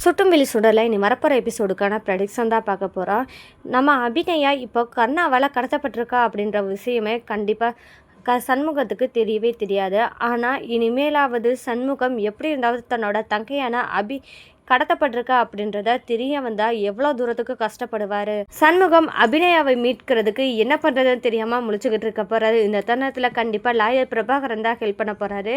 சுட்டும்பிலி சுடலை இனி வரப்போகிற எபிசோடுக்கான ப்ரெடிக்ஷன் தான் பார்க்க போகிறோம். நம்ம அபிநயா இப்போ கர்ணாவால் கடத்தப்பட்டிருக்கா அப்படின்ற விஷயமே கண்டிப்பாக சண்முகத்துக்கு தெரியவே தெரியாது. ஆனால் இனிமேலாவது சண்முகம் எப்படி இருந்தாவது தன்னோட தங்கையான கடத்தப்பட்டிருக்கா அப்படின்றத தெரிய வந்தா எவ்வளோ தூரத்துக்கு கஷ்டப்படுவார். சண்முகம் அபிநயாவை மீட்கிறதுக்கு என்ன பண்ணுறதுன்னு தெரியாமல் முழிச்சுக்கிட்டு இருக்க போகிறாரு. இந்த தருணத்தில் கண்டிப்பாக லாயர் பிரபாகரன் தான் ஹெல்ப் பண்ண போகிறாரு.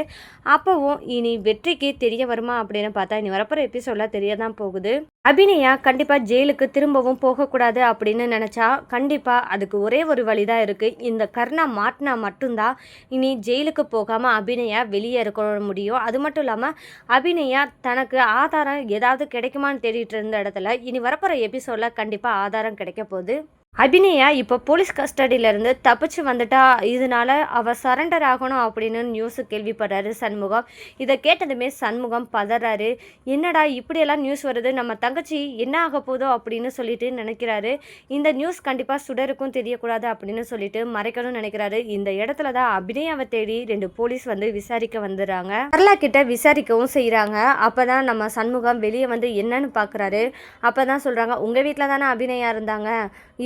அப்போவும் இனி வெற்றிக்கு தெரிய வருமா அப்படின்னு பார்த்தா இனி வரப்போகிற எபிசோடில் தெரிய தான் போகுது. அபிநயா கண்டிப்பாக ஜெயிலுக்கு திரும்பவும் போகக்கூடாது அப்படின்னு நினச்சா கண்டிப்பாக அதுக்கு ஒரே ஒரு வழி தான் இருக்குது. இந்த கர்ணா மாட்டினா மட்டும்தான் இனி ஜெயிலுக்கு போகாமல் அபிநயா வெளியே இருக்க முடியும். அது மட்டும் இல்லாமல் அபிநயா தனக்கு ஆதாரம் ஏதாவது கிடைக்குமான்னு தேடிட்டு இருந்த இடத்துல இனி வரப்போகிற எபிசோடில் கண்டிப்பாக ஆதாரம் கிடைக்க போகுது. அபிநயா இப்போ போலீஸ் கஸ்டடியிலேருந்து தப்பிச்சு வந்துட்டா. இதனால அவள் சரண்டர் ஆகணும் அப்படின்னு நியூஸு கேள்விப்படுறாரு சண்முகம். இதை கேட்டதுமே சண்முகம் பதறாரு. என்னடா இப்படியெல்லாம் நியூஸ் வருது, நம்ம தங்கச்சி என்ன ஆக போதோ அப்படின்னு சொல்லிட்டு நினைக்கிறாரு. இந்த நியூஸ் கண்டிப்பாக சுடருக்கும் தெரியக்கூடாது அப்படின்னு சொல்லிட்டு மறைக்கணும்னு நினைக்கிறாரு. இந்த இடத்துல தான் அபிநயாவை தேடி 2 போலீஸ் வந்து விசாரிக்க வந்துடுறாங்க. சரளா கிட்ட விசாரிக்கவும் செய்கிறாங்க. அப்போ தான் நம்ம சண்முகம் வெளியே வந்து என்னன்னு பார்க்குறாரு. அப்போ தான் சொல்கிறாங்க, உங்கள் வீட்டில் தானே அபிநயா இருந்தாங்க,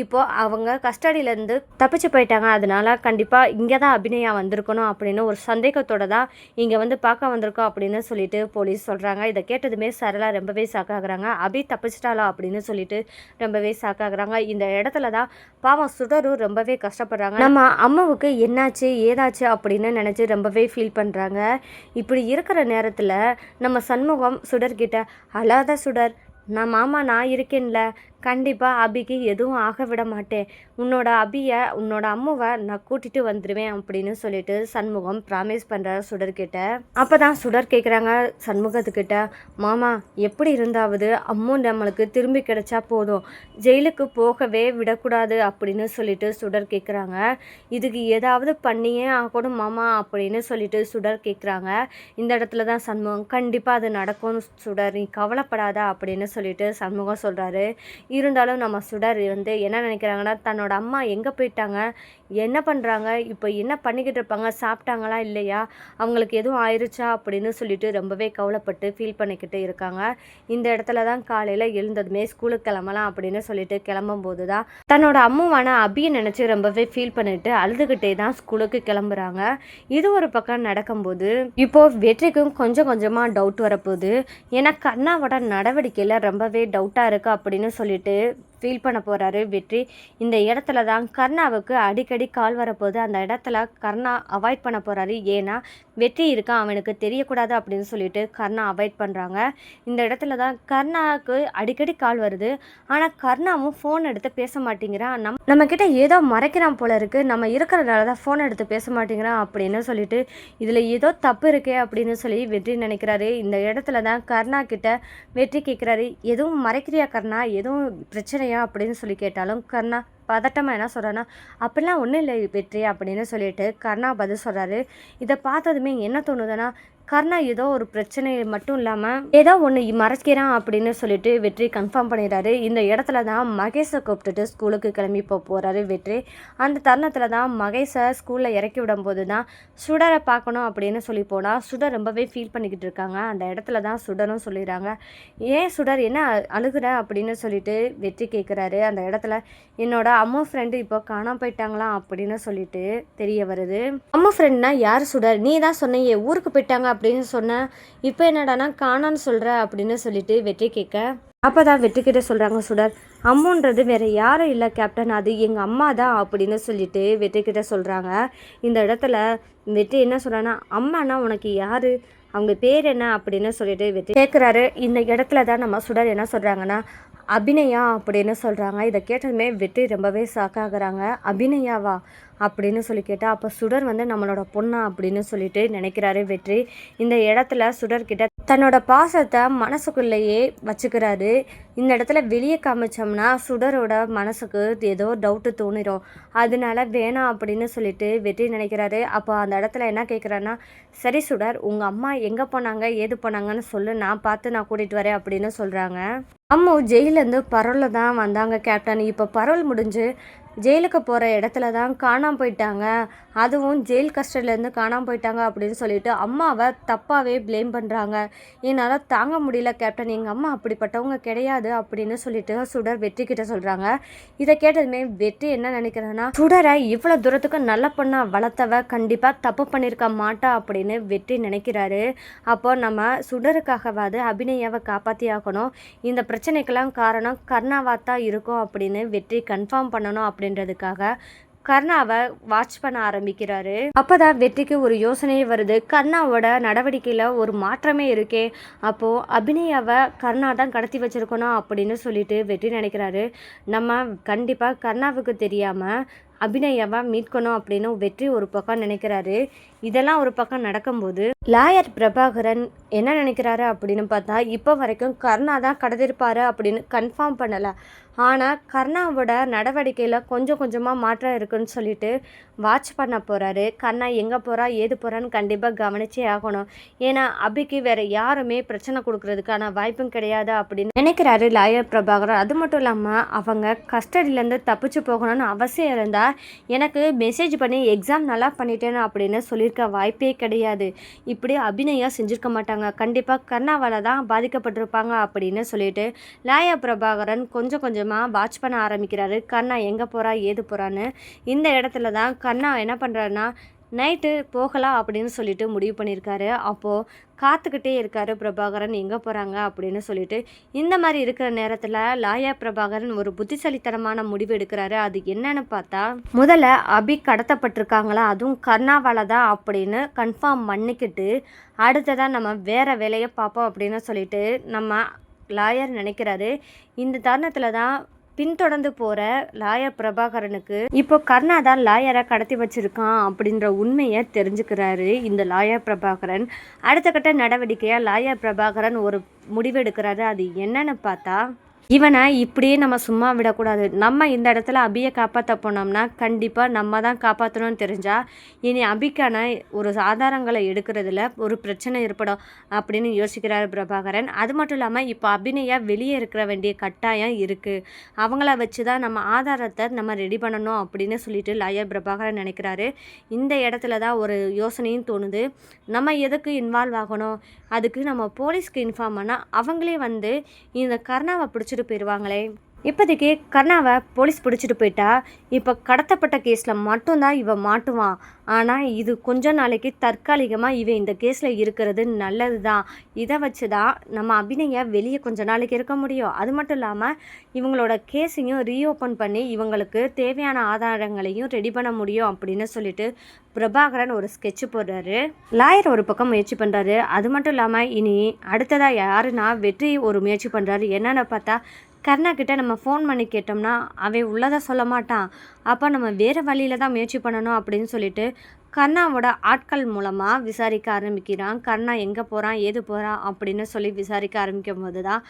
இப்போது அவங்க கஸ்டடியிலேருந்து தப்பிச்சு போயிட்டாங்க, அதனால கண்டிப்பாக இங்கே தான் அபிநயா வந்திருக்கணும் அப்படின்னு ஒரு சந்தேகத்தோடு தான் இங்கே வந்து பார்க்க வந்திருக்கோம் அப்படின்னு சொல்லிட்டு போலீஸ் சொல்கிறாங்க. இதை கேட்டதுமே சரளா ரொம்பவே ஷாக்காகிறாங்க. அபி தப்பிச்சிட்டாலா அப்படின்னு சொல்லிட்டு ரொம்பவே ஷாக்காகிறாங்க. இந்த இடத்துல தான் பாவம் சுடரும் ரொம்பவே கஷ்டப்படுறாங்க. நம்ம அம்மாவுக்கு என்னாச்சு ஏதாச்சு அப்படின்னு நினச்சி ரொம்பவே ஃபீல் பண்ணுறாங்க. இப்படி இருக்கிற நேரத்தில் நம்ம சண்முகம் சுடர்கிட்ட, அழாத சுடர், நான் இருக்கேன்ல, கண்டிப்பாக அபிக்கு எதுவும் ஆக விட மாட்டேன், உன்னோட அம்மாவை நான் கூட்டிகிட்டு வந்துடுவேன் அப்படின்னு சொல்லிட்டு சண்முகம் ப்ராமிஸ் பண்ணுற சுடர்கிட்ட. அப்போ தான் சுடர் கேட்குறாங்க சண்முகத்துக்கிட்ட, மாமா எப்படி இருந்தாவது அம்மு நம்மளுக்கு திரும்பி கிடைச்சா போதும், ஜெயிலுக்கு போகவே விடக்கூடாது அப்படின்னு சொல்லிட்டு சுடர் கேட்குறாங்க. இதுக்கு ஏதாவது பண்ணியே ஆகணும் மாமா அப்படின்னு சொல்லிட்டு சுடர் கேட்குறாங்க. இந்த இடத்துல தான் சண்முகம், கண்டிப்பாக அது நடக்கும் சுடர், நீ கவலைப்படாத அப்படின்னு சொல்லிட்டு சண்முகம் சொல்கிறாரு. இருந்தாலும் நம்ம சுடர் வந்து என்ன நினைக்கிறாங்கன்னா, தன்னோட அம்மா எங்கே போயிட்டாங்க, என்ன பண்ணுறாங்க, இப்போ என்ன பண்ணிக்கிட்டு இருப்பாங்க, சாப்பிட்டாங்களா இல்லையா, அவங்களுக்கு எதுவும் ஆயிடுச்சா அப்படின்னு சொல்லிட்டு ரொம்பவே கவலைப்பட்டு ஃபீல் பண்ணிக்கிட்டு இருக்காங்க. இந்த இடத்துல தான் காலையில் எழுந்ததுமே ஸ்கூலுக்கு கிளம்பலாம் அப்படின்னு சொல்லிட்டு கிளம்பும்போது தான் தன்னோட அம்மாவான அபியை நினச்சி ரொம்பவே ஃபீல் பண்ணிட்டு அழுதுகிட்டே தான் ஸ்கூலுக்கு கிளம்புறாங்க. இது ஒரு பக்கம் நடக்கும்போது இப்போது வெற்றிக்கும் கொஞ்சம் கொஞ்சமாக டவுட் வரப்போகுது. ஏன்னா கர்ணாவோட நடவடிக்கையில் ரொம்பவே டவுட்டாக இருக்குது அப்படின்னு சொல்லிட்டு ஃபீல் பண்ண போகிறாரு வெற்றி. இந்த இடத்துல தான் கர்ணாவுக்கு அடிக்கடி கால் வரப்போகுது. அந்த இடத்துல கர்ணா அவாய்ட் பண்ண போகிறாரு. ஏன்னா வெற்றி இருக்கான், அவனுக்கு தெரியக்கூடாது அப்படின்னு சொல்லிட்டு கர்ணா அவாய்ட் பண்ணுறாங்க. இந்த இடத்துல தான் கர்ணாவுக்கு அடிக்கடி கால் வருது. ஆனால் கர்ணாவும் ஃபோன் எடுத்து பேச மாட்டேங்கிறான். நம்மக்கிட்ட ஏதோ மறைக்கிறான் போல இருக்குது, நம்ம இருக்கிறதுனால தான் ஃபோன் எடுத்து பேச மாட்டேங்கிறான் அப்படின்னு சொல்லிட்டு இதில் ஏதோ தப்பு இருக்கே அப்படின்னு சொல்லி வெற்றி நினைக்கிறாரு. இந்த இடத்துல தான் கர்ணா கிட்ட வெற்றி கேட்குறாரு, எதுவும் மறைக்கிறியா கர்ணா, எதுவும் பிரச்சனையா அப்படின்னு சொல்லி கேட்டாலும் கர்ணா பதட்டமாக என்ன சொல்கிறான்னா, அப்படிலாம் ஒன்றும் இல்லை வெற்றி அப்படின்னு சொல்லிட்டு கர்ணா பதில் சொல்கிறாரு. இதை பார்த்ததுமே என்ன தோணுதுன்னா, கர்ணா ஏதோ ஒரு பிரச்சனை மட்டும் இல்லாமல் ஏதோ ஒன்று மறைக்கிறான் அப்படின்னு சொல்லிட்டு வெற்றி கன்ஃபார்ம் பண்ணிடுறாரு. இந்த இடத்துல தான் மகேஷை கூப்பிட்டுட்டு ஸ்கூலுக்கு கிளம்பி போகிறாரு வெற்றி. அந்த தருணத்தில் தான் மகேஷை ஸ்கூலில் இறக்கி விடும்போது தான் சுடரை பார்க்கணும் அப்படின்னு சொல்லி போனால் சுடர் ரொம்பவே ஃபீல் பண்ணிக்கிட்டு இருக்காங்க. அந்த இடத்துல தான் சுடரும் சொல்லிடுறாங்க, ஏன் சுடர் என்ன அழுகுற அப்படின்னு சொல்லிட்டு வெற்றி கேட்குறாரு. அந்த இடத்துல என்னோட அம்மா ஃப்ரெண்டு இப்போ காணாம போயிட்டாங்களாம் அப்படின்னு சொல்லிட்டு தெரிய வருது. அம்மா ஃப்ரெண்ட்னா யார் சுடர், நீ தான் சொன்னியே ஊருக்கு போயிட்டாங்க அப்படின்னு சொன்னேன், இப்போ என்னடானா காணான்னு சொல்கிற அப்படின்னு சொல்லிட்டு வெற்றி கேட்க, அப்போ தான் வெற்றிக்கிட்ட சொல்கிறாங்க சுடர், அம்முன்றது வேறு யாரும் இல்லை கேப்டன், அது எங்கள் அம்மா தான் அப்படின்னு சொல்லிட்டு வெற்றிக்கிட்ட சொல்கிறாங்க. இந்த இடத்துல வெற்றி என்ன சொல்கிறான்னா, அம்மானா உனக்கு யார், அவங்க பேர் என்ன அப்படின்னு சொல்லிட்டு வெற்றி கேட்குறாரு. இந்த இடத்துல தான் நம்ம சுடர் என்ன சொல்கிறாங்கன்னா, அபிநயா அப்படின்னு சொல்கிறாங்க. இதை கேட்டதுமே வெற்றி ரொம்பவே ஷாக்காகிறாங்க. அபிநயாவா அப்படின்னு சொல்லி கேட்டால், அப்போ சுடர் வந்து நம்மளோட பொண்ணா அப்படின்னு சொல்லிட்டு நினைக்கிறாரு வெற்றி. இந்த இடத்துல சுடர்கிட்ட தன்னோட பாசத்தை மனசுக்குள்ளேயே வச்சுக்கிறாரு. இந்த இடத்துல வெளியே காமிச்சோம்னா சுடரோட மனசுக்கு ஏதோ டவுட்டு தோணிடும், அதனால வேணாம் அப்படின்னு சொல்லிட்டு வெற்றி நினைக்கிறாரு. அப்போ அந்த இடத்துல என்ன கேட்குறான்னா, சரி சுடர், உங்கள் அம்மா எங்கே போனாங்க ஏது போனாங்கன்னு சொல்லு, நான் கூட்டிகிட்டு வரேன் அப்படின்னு சொல்கிறாங்க. அம்மா ஜெயிலேருந்து பரோலில் தான் வந்தாங்க கேப்டன், இப்போ பரோல் முடிஞ்சு ஜெயிலுக்கு போகிற இடத்துல தான் காணாமல் போயிட்டாங்க, அதுவும் ஜெயில் கஸ்டடியிலேருந்து காணாமல் போயிட்டாங்க அப்படின்னு சொல்லிட்டு அம்மாவை தப்பாகவே ப்ளேம் பண்ணுறாங்க. என்னால் தாங்க முடியல கேப்டன், எங்கள் அம்மா அப்படிப்பட்டவங்க கிடையாது அப்படின்னு சொல்லிட்டு சுடர் வெற்றி கிட்ட சொல்கிறாங்க. இதை கேட்டதுமே வெற்றி என்ன நினைக்கிறேன்னா, சுடரை இவ்வளோ தூரத்துக்கு நல்ல பொண்ணா வளர்த்தவ கண்டிப்பாக தப்பு பண்ணியிருக்க மாட்டா அப்படின்னு வெற்றி நினைக்கிறாரு. அப்போ நம்ம சுடருக்காகவாது அபிநயாவை காப்பாற்றி ஆகணும், இந்த பிரச்சனைக்கெல்லாம் காரணம் கர்ணாவாக தான் இருக்கும் அப்படின்னு வெற்றி கன்ஃபார்ம் பண்ணணும் அப்படின்றதுக்காக கர்ணாவை வாட்ச் பண்ண ஆரம்பிக்கிறாரு. அப்போதான் வெற்றிக்கு ஒரு யோசனையே வருது. கர்ணாவோட நடவடிக்கையில் ஒரு மாற்றமே இருக்கே, அப்போது அபிநயாவை கர்ணா தான் கடத்தி வச்சிருக்கணும் அப்படின்னு சொல்லிட்டு வெற்றி நினைக்கிறாரு. நம்ம கண்டிப்பாக கர்ணாவுக்கு தெரியாமல் அபிநயாவை மீட்கணும் அப்படின்னு வெற்றி ஒரு பக்கம் நினைக்கிறாரு. இதெல்லாம் ஒரு பக்கம் நடக்கும்போது லாயர் பிரபாகரன் என்ன நினைக்கிறாரு அப்படின்னு பார்த்தா, இப்போ வரைக்கும் கர்ணா தான் கடத்திருப்பாரு அப்படின்னு கன்ஃபார்ம் பண்ணலை. ஆனால் கர்ணாவோட நடவடிக்கையில் கொஞ்சம் கொஞ்சமாக மாற்றம் இருக்குன்னு சொல்லிட்டு வாட்ச் பண்ண போகிறாரு. கர்ணா எங்கே போகிறா ஏது போகிறான்னு கண்டிப்பாக கவனிச்சே ஆகணும். ஏன்னா அபிக்கு வேறு யாருமே பிரச்சனை கொடுக்கறதுக்கான வாய்ப்பும் கிடையாது அப்படின்னு நினைக்கிறாரு லாயர் பிரபாகரன். அது மட்டும் இல்லாமல் அவங்க கஸ்டடியிலேருந்து தப்பிச்சு போகணும்னு அவசியம் இருந்தால் எனக்கு மெசேஜ் பண்ணி எக்ஸாம் நல்லா பண்ணிட்டேன்னு அப்படின்னு சொல்லியிருக்க வாய்ப்பே கிடையாது. இப்படி அபிநயா செஞ்சுருக்க மாட்டாங்க, கண்டிப்பாக கர்ணாவால் தான் பாதிக்கப்பட்டிருப்பாங்க அப்படின்னு சொல்லிட்டு லாயர் பிரபாகரன் கொஞ்சம் கொஞ்சமாக வாட்ச் பண்ண ஆரம்பிக்கிறாரு. கர்ணா எங்கே போகிறா ஏது போகிறான்னு. இந்த இடத்துல தான் கர்ணா என்ன பண்ணுறாருன்னா, நைட்டு போகலாம் அப்படின்னு சொல்லிட்டு முடிவு பண்ணியிருக்காரு. அப்போது காத்துக்கிட்டே இருக்காரு பிரபாகரன் எங்கே போகிறாங்க அப்படின்னு சொல்லிட்டு. இந்த மாதிரி இருக்கிற நேரத்தில் லாயா பிரபாகரன் ஒரு புத்திசாலித்தனமான முடிவு எடுக்கிறாரு. அது என்னன்னு பார்த்தா, முதல்ல அபி கடத்தப்பட்டிருக்காங்களா அதுவும் கர்ணாவால் தான் அப்படின்னு கன்ஃபார்ம் பண்ணிக்கிட்டு அடுத்ததான் நம்ம வேறு வேலையை பார்ப்போம் அப்படின்னு சொல்லிட்டு நம்ம லாயர் நினைக்கிறாரு. இந்த தருணத்தில் தான் பின்தொடர்ந்து போகிற லாயர் பிரபாகரனுக்கு இப்போ கர்ணா தான் லாயரை கடத்தி வச்சிருக்கான் அப்படின்ற உண்மையை தெரிஞ்சுக்கிறாரு இந்த லாயர் பிரபாகரன். அடுத்த கட்ட நடவடிக்கையாக லாயர் பிரபாகரன் ஒரு முடிவு எடுக்கிறாரு. அது என்னன்னு பார்த்தா, இவனை இப்படியே நம்ம சும்மா விடக்கூடாது, நம்ம இந்த இடத்துல அபியை காப்பாற்ற போனோம்னா கண்டிப்பாக நம்ம தான் காப்பாற்றணும்னு தெரிஞ்சால் இனி அபிக்கான ஒரு ஆதாரங்களை எடுக்கிறதுல ஒரு பிரச்சனை ஏற்படும் அப்படின்னு யோசிக்கிறார் பிரபாகரன். அது மட்டும் இல்லாமல் இப்போ அபிநயா வெளியே இருக்கிற வேண்டிய கட்டாயம் இருக்குது, அவங்கள வச்சு தான் நம்ம ஆதாரத்தை நம்ம ரெடி பண்ணணும் அப்படின்னு சொல்லிட்டு லாயர் பிரபாகரன் நினைக்கிறாரு. இந்த இடத்துல தான் ஒரு யோசனையும் தோணுது, நம்ம எதுக்கு இன்வால்வ் ஆகணும், அதுக்கு நம்ம போலீஸ்க்கு இன்ஃபார்ம் பண்ணால் அவங்களே வந்து இந்த கர்ணாவை பிடிச்சிட்டு போயிடுவாங்களே. இப்போதைக்கு கர்ணாவை போலீஸ் பிடிச்சிட்டு போயிட்டா இப்போ கடத்தப்பட்ட கேஸில் மட்டும்தான் இவன் மாட்டுவான். ஆனால் இது கொஞ்ச நாளைக்கு தற்காலிகமாக இவன் இந்த கேஸில் இருக்கிறது நல்லது தான். இதை வச்சு தான் நம்ம அபிநயா வெளியே கொஞ்ச நாளைக்கு இருக்க முடியும். அது மட்டும் இல்லாமல் இவங்களோட கேஸையும் ரீஓப்பன் பண்ணி இவங்களுக்கு தேவையான ஆதாரங்களையும் ரெடி பண்ண முடியும் அப்படின்னு சொல்லிட்டு பிரபாகரன் ஒரு ஸ்கெட்சு போடுறாரு. லாயர் ஒரு பக்கம் முயற்சி பண்ணுறாரு. அது மட்டும் இல்லாமல் இனி அடுத்ததாக யாருன்னா வெற்றி ஒரு முயற்சி பண்ணுறாரு. என்னென்னு பார்த்தா, கர்ணா கிட்ட நம்ம ஃபோன் பண்ணி கேட்டோம்னா அவன் உள்ளதை சொல்ல மாட்டான், அப்போ நம்ம வேறு வழியில் தான் முயற்சி பண்ணணும் அப்படின்னு சொல்லிட்டு கர்ணாவோட ஆட்கள் மூலமாக விசாரிக்க ஆரம்பிக்கிறான். கர்ணா எங்கே போகிறான் ஏது போகிறான் அப்படின்னு சொல்லி விசாரிக்க ஆரம்பிக்கும் போது தான்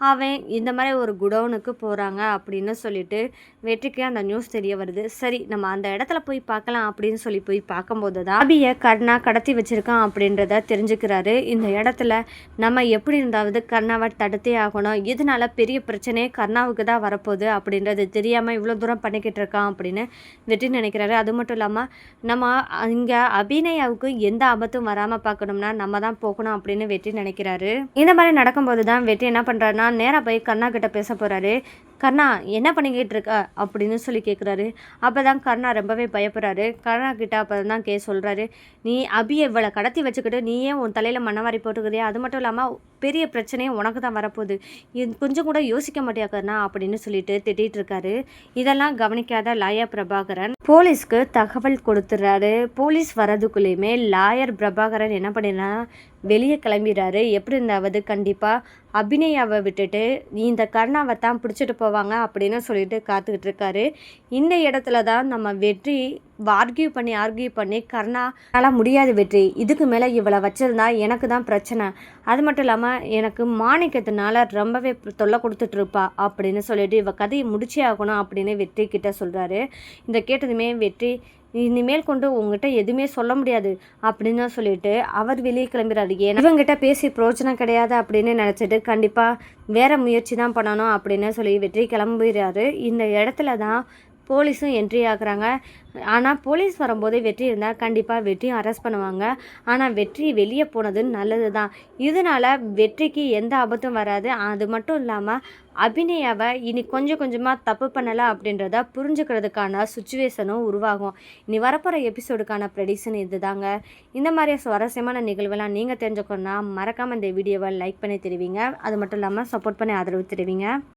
அவன் இந்த மாதிரி ஒரு குடோனுக்கு போகிறாங்க அப்படின்னு சொல்லிட்டு வெற்றிக்கு அந்த நியூஸ் தெரிய வருது. சரி நம்ம அந்த இடத்துல போய் பார்க்கலாம் அப்படின்னு சொல்லி போய் பார்க்கும்போது தான் அபியை கர்ணா கடத்தி வச்சுருக்கான் அப்படின்றத தெரிஞ்சுக்கிறாரு. இந்த இடத்துல நம்ம எப்படி இருந்தாவது கர்ணாவை தடுத்தே ஆகணும், இதனால பெரிய பிரச்சனையே கர்ணாவுக்கு தான் வரப்போகுது அப்படின்றது தெரியாமல் இவ்வளோ தூரம் பண்ணிக்கிட்டு இருக்கான் அப்படின்னு வெற்றி நினைக்கிறாரு. அது மட்டும் இல்லாமல் நம்ம இங்கே அபிநயாவுக்கு எந்த ஆபத்தும் வராமல் பார்க்கணும்னா நம்ம தான் போகணும் அப்படின்னு வெற்றி நினைக்கிறாரு. இந்த மாதிரி நடக்கும்போது தான் வெற்றி என்ன பண்ணுறாருன்னா, நேராக போய் கர்ணா கிட்ட பேச போகிறாரு. கர்ணா என்ன பண்ணிக்கிட்டு இருக்க அப்படின்னு சொல்லி கேட்குறாரு. அப்போ தான் கர்ணா ரொம்பவே பயப்படுறாரு. கர்ணா கிட்ட அப்போ தான் சொல்கிறாரு, நீ அபியை இவ்வளோ கடத்தி வச்சுக்கிட்டு நீயே உன் தலையில் மண்ணவாரி போட்டுக்கிறியா, அது மட்டும் இல்லாமல் பெரிய பிரச்சனையும் உனக்கு தான் வரப்போகுது, இது கொஞ்சம் கூட யோசிக்க மாட்டியா கர்ணா அப்படின்னு சொல்லிட்டு திட்டிகிட்டு இருக்காரு. இதெல்லாம் கவனிக்காத லாயர் பிரபாகரன் போலீஸ்க்கு தகவல் கொடுத்துட்றாரு. போலீஸ் வரதுக்குள்ளேயுமே லாயர் பிரபாகரன் என்ன பண்ணினா வெளியே கிளம்பிடுறாரு. எப்படி இருந்தாவது கண்டிப்பாக அபிநயாவை விட்டுட்டு இந்த கர்ணாவை தான் பிடிச்சிட்டு போவாங்க அப்படின்னு சொல்லிட்டு காத்துக்கிட்டு இருக்காரு. இந்த இடத்துல தான் நம்ம வெற்றி ஆர்கியூ பண்ணி கர்ணால முடியாது வெற்றி, இதுக்கு மேலே இவளை வச்சிருந்தா எனக்கு தான் பிரச்சனை, அது மட்டும் இல்லாமல் எனக்கு மாணிக்கத்தினால ரொம்பவே தொல்லை கொடுத்துட்ருப்பா அப்படின்னு சொல்லிட்டு இவ கதையை முடிச்சே ஆகணும் அப்படின்னு வெற்றி கிட்ட சொல்கிறாரு. இந்த கேட்டதுமே வெற்றி இனிமேல் கொண்டு உங்ககிட்ட எதுவுமே சொல்ல முடியாது அப்படின்னு சொல்லிட்டு அவர் வெளியே கிளம்புறாரு. ஏன்னா இவங்ககிட்ட பேசி பிரோஜனம் கிடையாது அப்படின்னு நினச்சிட்டு கண்டிப்பாக வேற முயற்சி தான் பண்ணணும் அப்படின்னு சொல்லி வெற்றி கிளம்புறாரு. இந்த இடத்துல தான் போலீஸும் என்ட்ரி ஆகுறாங்க. ஆனால் போலீஸ் வரும்போது வெற்றி இருந்தால் கண்டிப்பாக வெற்றியும் அரெஸ்ட் பண்ணுவாங்க. ஆனால் வெற்றி வெளியே போனது நல்லது தான். இதனால் வெற்றிக்கு எந்த ஆபத்தும் வராது. அது மட்டும் இல்லாமல் அபிநயாவை இனி கொஞ்சம் கொஞ்சமாக தப்பு பண்ணலை அப்படின்றத புரிஞ்சுக்கிறதுக்கான சுச்சுவேஷனும் உருவாகும். இனி வரப்போகிற எபிசோடுக்கான ப்ரெடிக்ஷன் இது தாங்க. இந்த மாதிரி சுவாரஸ்யமான நிகழ்வெல்லாம் நீங்கள் தெரிஞ்சுக்கணுன்னா மறக்காமல் இந்த வீடியோவை லைக் பண்ணி தெரிவிங்க. அது மட்டும் இல்லாமல் சப்போர்ட் பண்ணி ஆதரவு தெரிவிங்க.